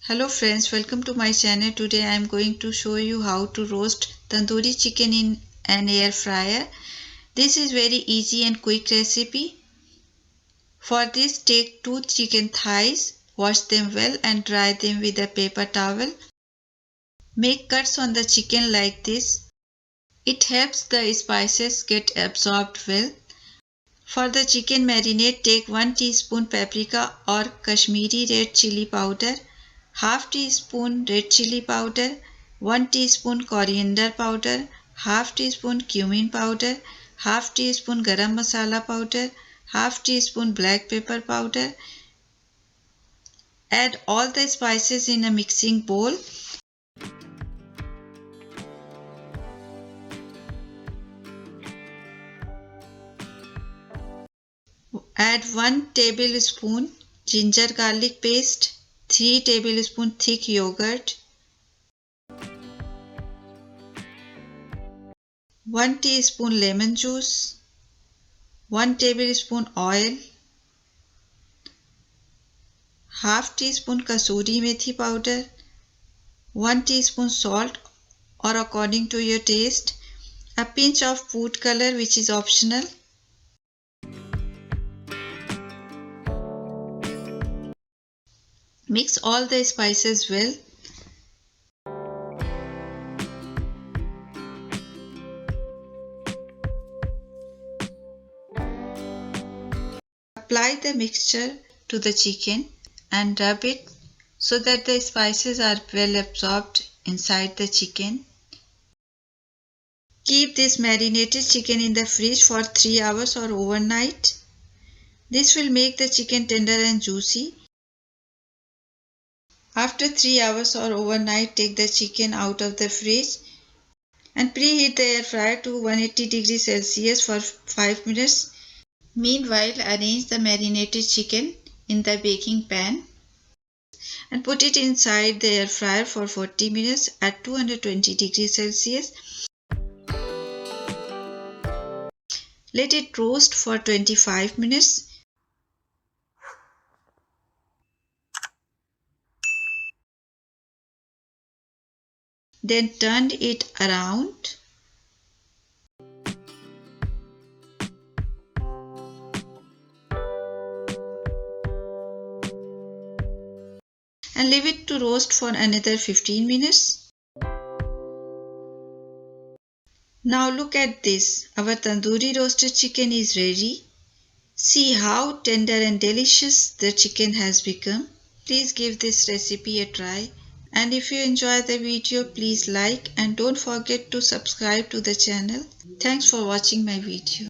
Hello friends, welcome to my channel. Today I am going to show you how to roast tandoori chicken in an air fryer. This is very easy and quick recipe. For this, take 2 chicken thighs, wash them well and dry them with a paper towel. Make cuts on the chicken like this. It helps the spices get absorbed well. For the chicken marinade, take 1 teaspoon paprika or Kashmiri red chilli powder, half teaspoon red chilli powder, 1 teaspoon coriander powder, half teaspoon cumin powder, half teaspoon garam masala powder, half teaspoon black pepper powder. Add all the spices in a mixing bowl. Add 1 tablespoon ginger garlic paste, 3 tablespoon thick yogurt, 1 teaspoon lemon juice, 1 tablespoon oil, half teaspoon kasuri methi powder, 1 teaspoon salt or according to your taste, a pinch of food color which is optional. Mix all the spices well. Apply the mixture to the chicken and rub it so that the spices are well absorbed inside the chicken. Keep this marinated chicken in the fridge for 3 hours or overnight. This will make the chicken tender and juicy. After 3 hours or overnight, take the chicken out of the fridge and preheat the air fryer to 180 degrees Celsius for 5 minutes. Meanwhile, arrange the marinated chicken in the baking pan and put it inside the air fryer for 40 minutes at 220 degrees Celsius. Let it roast for 25 minutes. Then turn it around. And leave it to roast for another 15 minutes. Now look at this. Our tandoori roasted chicken is ready. See how tender and delicious the chicken has become. Please give this recipe a try. And if you enjoy the video, please like and don't forget to subscribe to the channel. Thanks for watching my video.